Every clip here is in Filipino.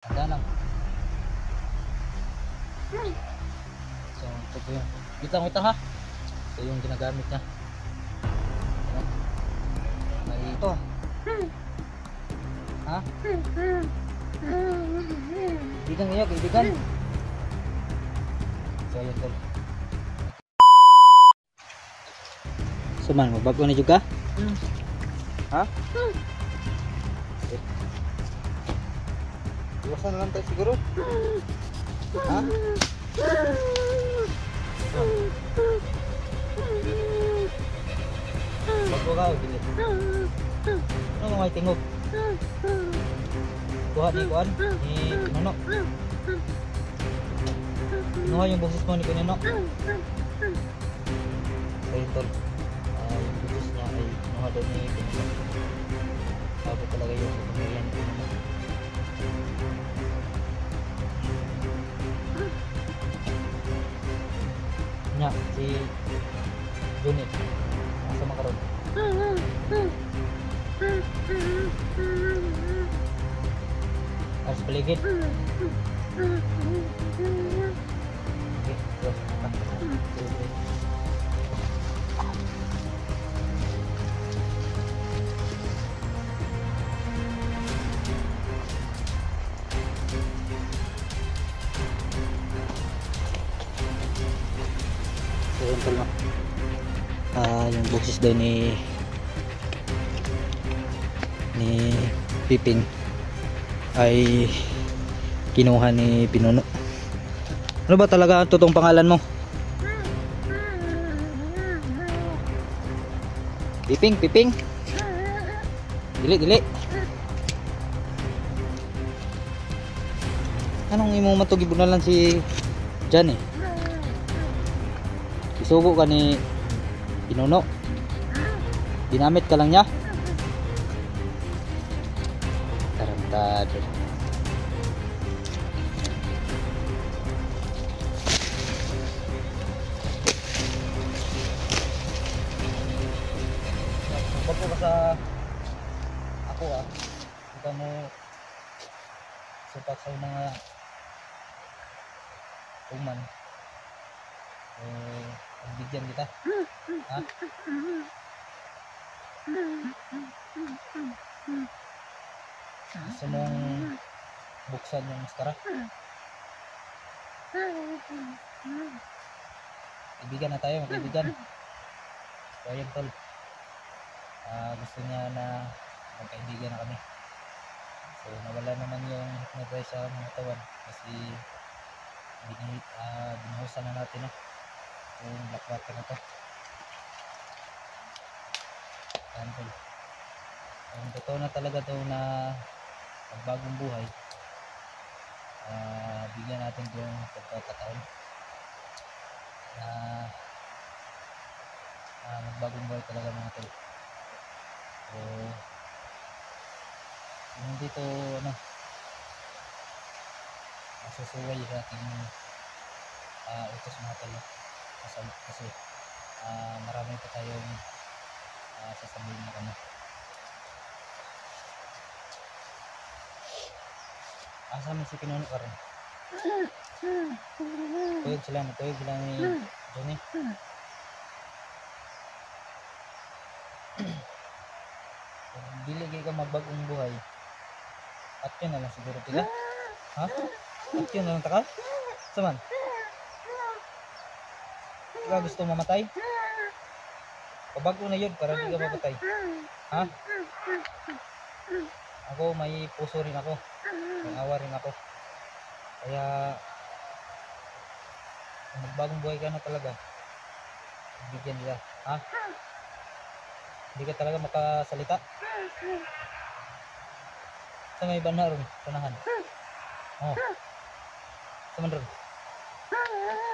Handa lang. So, ito po yung wait lang ha. Ito yung ginagamit niya. Ano? May ito. Ha? Kaibigan ngayon, kaibigan. So, yun tol. So man, magbago na juga? Ha? Iwasan na lang tayo siguro. Ha? Bago ka, gili. Ano mga tingog? Kuha ni Kuan, ni Nono. Kinuha yung boses mo ni Kunono. Ayun tol. Yung boses niya ay kinuha daw ni Kunono. Sabi talaga yung pagkakayan ni Kunono. Nya, si Johnny. Asa makaroon? Harus paligid. Okay, terus. Yung boses daw ni Piping ay kinuha ni Pinuno. Ano ba talaga ang totoong pangalan mo? Piping, Piping. Dili. Anong imong matugibunalan si Jan eh? Isugo ka ni Pinuno. Dinamit ka lang niya. Tarantado. Bago ka sa ako kita mo supat sa mga uman. Bigyan kita. Ha? Gusto mong buksan yung maskara? Ibigan na tayo, mag-ibigan. So ayun tol, gusto niya na magkaibigan na kami. So nawala naman yung hypnotize sa mga katawan kasi binuhusan na natin yung black water na to. Ayan tol, ang totoo na talaga to na pagbagong buhay. Bigyan natin yung pagkakataon na magbagong buhay talaga mga tol. So hindi to masusuway sa ating utos mga tol kasi marami pa tayong sasabihin na kami. Asa man si Pinuno ka rin? Tuyog sila ni Johnny. Dili ka magbagong buhay, at yun na lang siguro tila. Ha? At yun na lang taka? Saman? Ikaw gusto mamatay? Pabago na yun para di ka mamatay. Ha? Ako may puso rin ako, may awa rin ako. Kaya kung magbagong buhay ka na talaga, bigyan nila. Ha? Hindi ka talaga makasalita. Sa may bana ron, sanahan. Oh. Saman ron.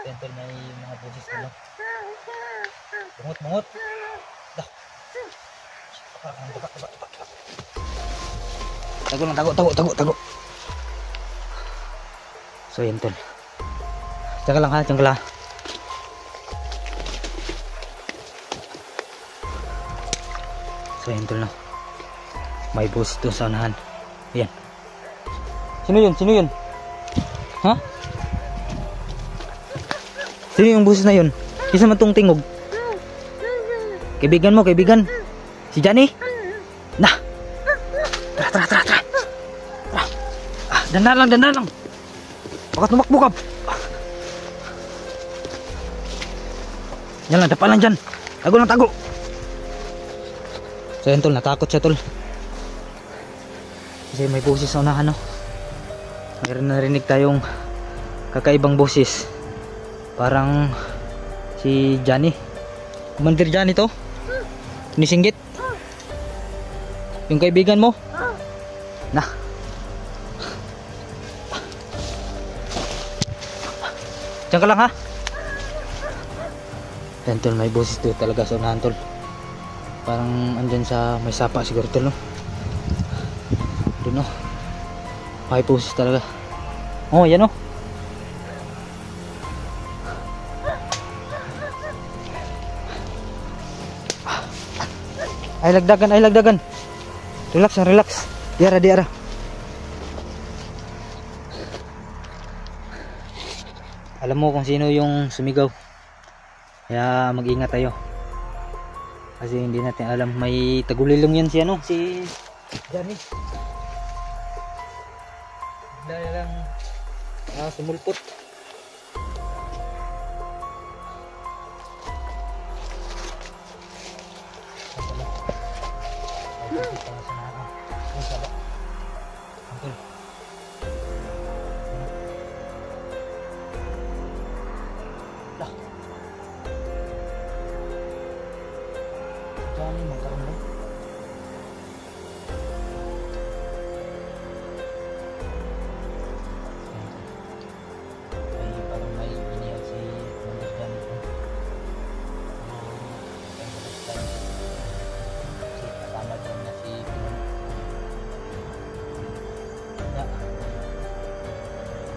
Tentol may mga boses nila. Bungot. Dah. Tago. So yan tol. Tsaka lang ha, tsaka lang. So yan tol na. May bus to sa unahan. Ayan. Sino yun? Sino yun? Ha? Sino yung boses na yun? Isa man tong tingog. Kaibigan mo, kaibigan. Si Johnny? Nah. Tara. Dandan lang. Bakat tumakbo ka. Yan lang, dapa lang dyan. Tago. So yan tol, natakot siya tol. Kasi may boses sa unahan, no? Mayroon narinig tayong kakaibang boses. Parang si Johnny. Commander Johnny to. Nisinggit. Yung kaibigan mo. Nah. Diyan ka lang ha. Yan tol, may boses to talaga sa unahan tol. Parang andyan sa may sapa siguro tol, no? Doon, no? May boses talaga. Oh, yan, no? Ay lagdagan. Relax. Diara. Alam mo kung sino yung sumigaw. Kaya mag-ingat tayo. Kasi hindi natin alam, may tagulilong yan si ano, si Johnny. Dahil lang sumulpot. Johnny magkaroon ba? Ay parang may inihaw si Commander Johnny po. Kasi kasama doon na si Pinong. Kaya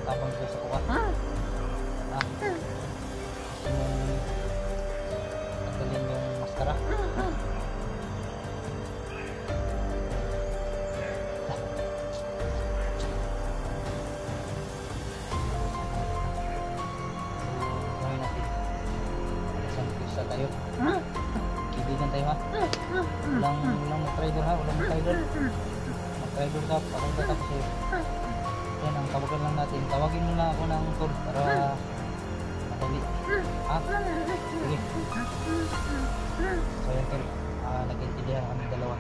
tabang ko sa kuha. Gusto mong tanggalin yung maskara? Tayo. Kaibigan tayo ha. Walang mag-trader ha. Mag-trader ka. Parang ka tapos eh. Yan ang tawagan lang natin. Tawagin mo na ako ng tol para madali. Ha? Sige. So yan tol. Nag-intindihan kami dalawa.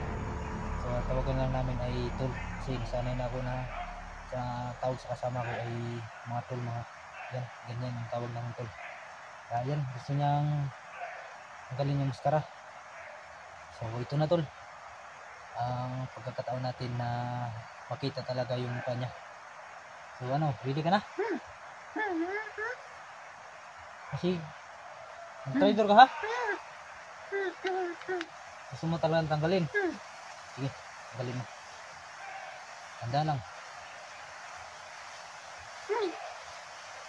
So tawagan lang namin ay tol. Kasi sanay na ako na sa tawag sa kasama ko ay mga tol. Yan. Ganyan ang tawag ng tol. Yan. Gusto niyang tanggalin yung maskara. So ito na tol, ang pagkakataon natin na makita talaga yung mukha niya. So ano, ready ka na? Kasi mag-trader ka ha? Gusto mo talagang tanggalin? Sige, tanggalin mo. Tanda lang.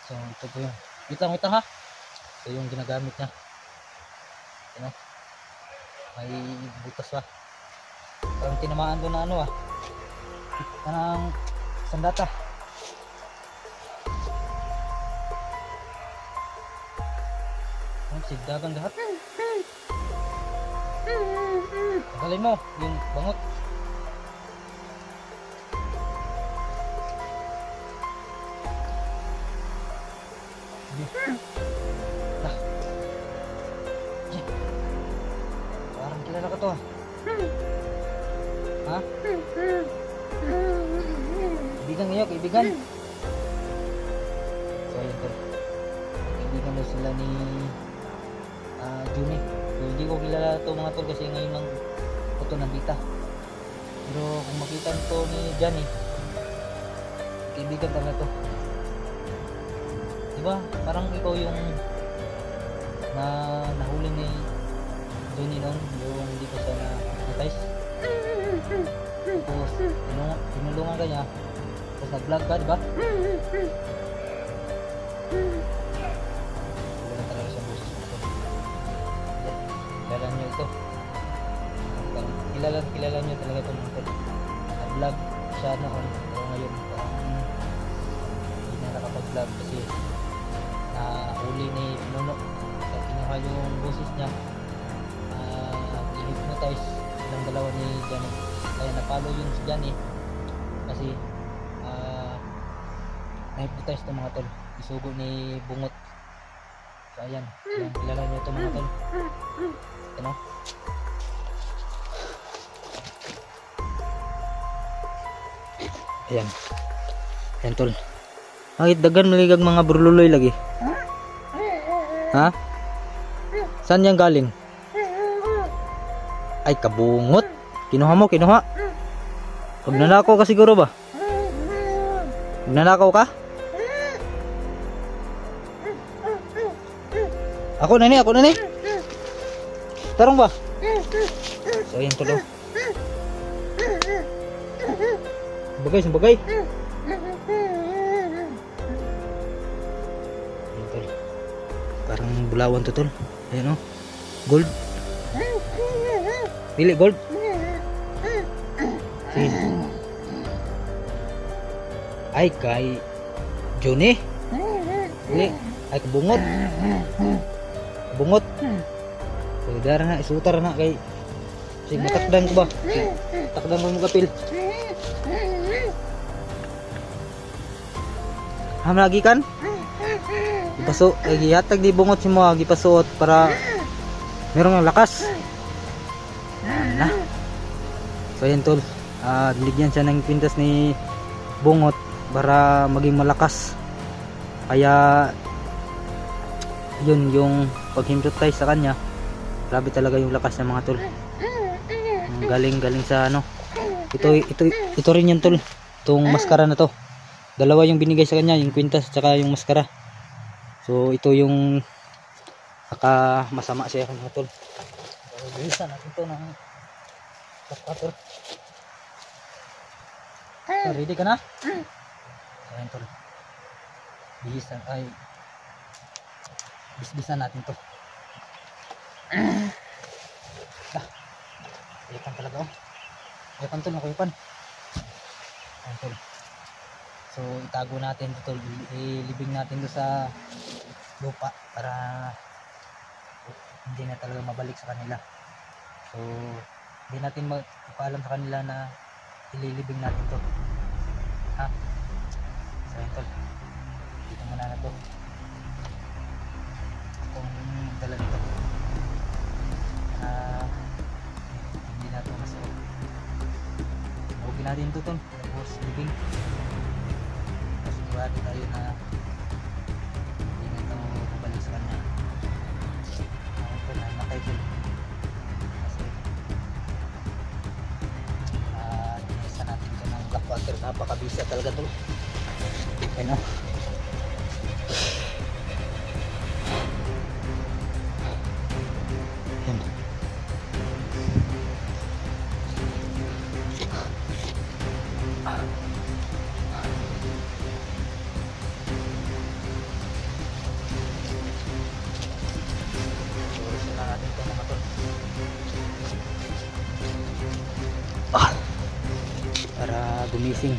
So ito po yung wait lang ha. Ito yung ginagamit niya. Ano? May butas ba? Parang tinamaan doon na ano kanang sandata. Ang sigdagan lahat. Tagalin mo yung bangot. Kilala ka to ha? Kaibigan ngayon, kaibigan. So yun tol, kaibigan na sila ni Juni. So, hindi ko kilala to mga tol kasi ngayon lang ito nabita. Pero kung makita nito ni Johnny, kaibigan talaga to. Diba? Parang ikaw yung nahuli ni Johnny noon, yung hindi ko siya na-hypnotize. Tapos tinulungan ka niya. Tapos nag-vlog ka, diba? Wala talaga siyang boses mo. Kilala niyo ito. Kilala niyo talaga ito. Nag-vlog siya noon. Pero ngayon vlog kasi huli ni Nuno. Kaya kinuha yung boses niya. I-hypnotize ng dalawa ni Johnny. Kaya napalo yun si Johnny kasi na-hypnotize ito mga tol. Isugo ni Bungot. So ayan, kilala niyo ito mga tol. Ano? Ayan. Ayan tol. Ay, dagan maligag mga burluloy lagi. Ha? Saan yan galing? Ay, kabungot. Kinuha mo, kinuha. Magnanakaw ka siguro ba? Magnanakaw ka? Ako na ni. Tarong ba? So, ayan tol. Bagay. Parang bulawan to tol. Ayan o. Gold. Pili gold. Ay kay Johnny. Pili. Ay kabungot. Bungot. So dara na isutar na kay sig matakdan ko ba? Takdan mo kapil. Ham lagi kan? Ipaso, gihatag di bungot si mo, gipasuot para merong lakas. Na. So yan tol, diligyan siya ng kwintas ni bungot para maging malakas. Kaya yun yung pag-hypnotize sa kanya, grabe talaga yung lakas ng mga tol. Galing sa ano. Ito rin yan tol. Itong maskara na to. Dalawa yung binigay sa kanya, yung kwintas at yung maskara. So ito yung masama siya mga tol. So bilisan natin ito ng tol. So, ready ka na? Ayan tol. Bilisan ay bisbisan natin to. Ipan talaga oh. Ipan tol, nakuipan. Ayan tol. So itago natin ito, ilibing natin doon sa lupa para hindi na talaga mabalik sa kanila. So hindi natin magpaalam sa kanila na ililibing natin to. Ha? So ito, dito muna na to kung dala nito hindi natin masuot. Huwagin natin ito to, tapos libing. Sigurado tayo na hindi na ito mabalik sa kanya. Ito na nakaibol kasi dinesa natin ito ng black water. Napakabisa talaga ito. Okay no? Para gumising.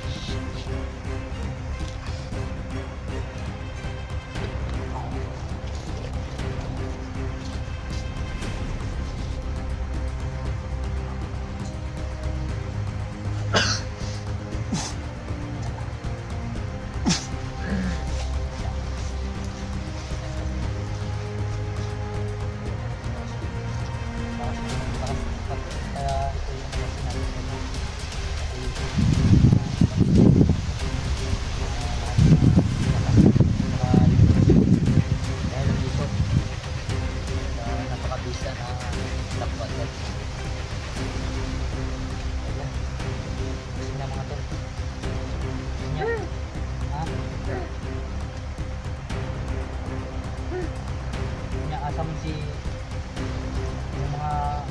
Asam si yung mga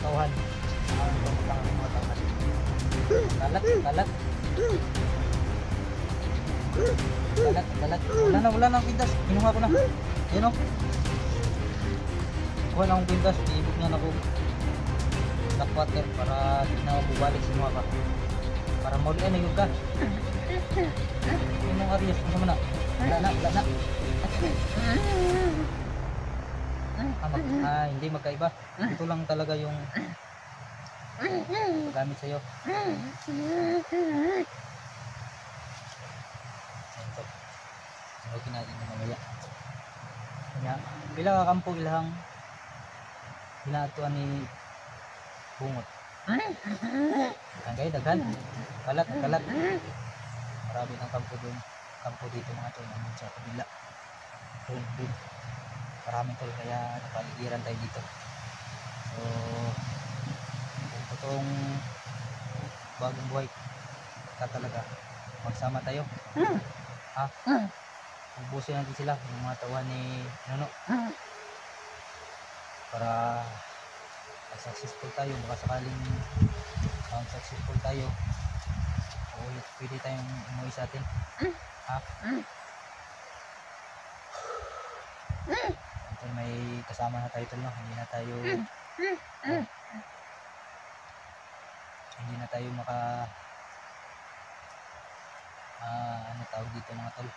tauhan kalat wala na pintas, kinuha ko na yun o, kuha na akong pintas, iibig na ako black water para di na bubalik si mga ka para maulian na yung ka yung mga Arias, ano mo na? Wala na, wala na. Hindi magkaiba. Ito lang talaga yung gamit sa'yo. Ito. Sunogin natin yung mamaya. Kanya, pila kakampo ilang ginatuan ni bungot. Daghan. Kalat. Marami ng kampo doon. Kampo dito mga tol. Namin sa kabila. Doon. Maraming tol. Kaya napaligiran tayo dito. So, kung totoong bagong buhay ka talaga, magsama tayo. Ha? Ubusin natin sila. Yung mga tawan ni Nuno. Para successful tayo. Baka sakaling successful tayo, o pwede tayong umuwi sa atin. Ha? Until may kasama na tayo tol, no? Hindi na tayo maka ano tawag dito mga tol,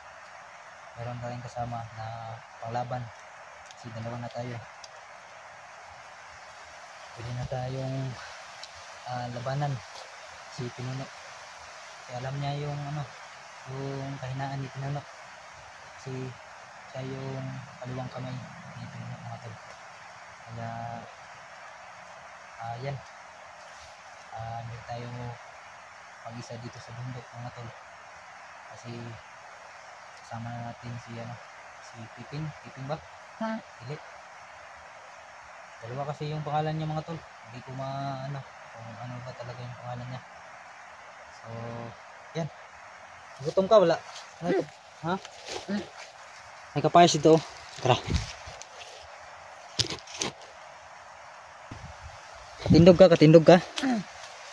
meron tayong kasama na panglaban kasi dalawa na tayo. Pwede na tayong labanan si Pinuno. Kaya alam niya yung yung kahinaan ni Pinuno. Kasi siya yung kaliwang kamay ni Pinuno mga tol. Kaya yan. Hindi tayo pag-isa dito sa bundok mga tol. Kasi kasama na natin si Piping ba? Pilit. Dalawa kasi yung pangalan niya mga tol. Hindi ko kung ano ba talaga yung pangalan niya. So, yan. Gutom ka wala? Ano ito? Ha? May kapayas ito. Tara. Katindog ka?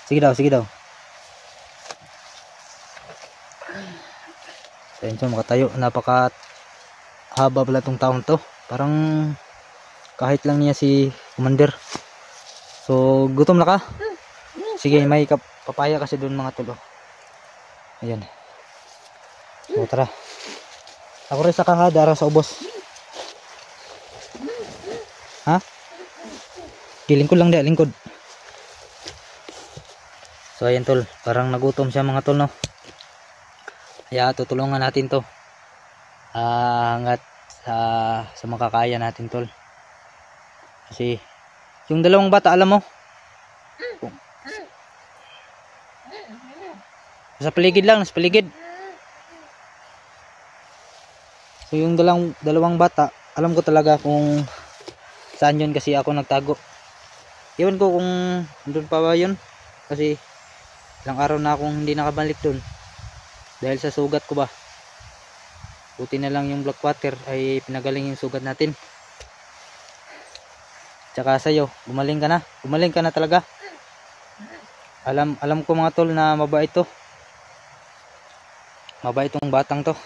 Sige daw. So, yun so, makatayo. Napaka haba pala itong taon to. Parang kahit lang niya si Commander. So, gutom na ka? Sige, may papaya kasi doon mga tulo. Ayan. So, tara. Ako rin sa kahadara sa ubos. Ha? Lingkod lang dia, lingkod. So, ayan tol. Parang nagutom siya mga tol, no? Kaya tutulungan natin to. Hanggat sa makakaya natin tol. Kasi yung dalawang bata alam mo sa paligid lang, sa paligid. So yung dalawang bata alam ko talaga kung saan yun kasi ako nagtago. Iwan ko kung doon pa ba yun kasi ilang araw na akong hindi nakabalik doon dahil sa sugat ko ba. Buti na lang yung black water ay pinagaling yung sugat natin. Tsaka sa'yo, gumaling ka na talaga. Alam ko mga tol na mabait to. Mabait tong batang to.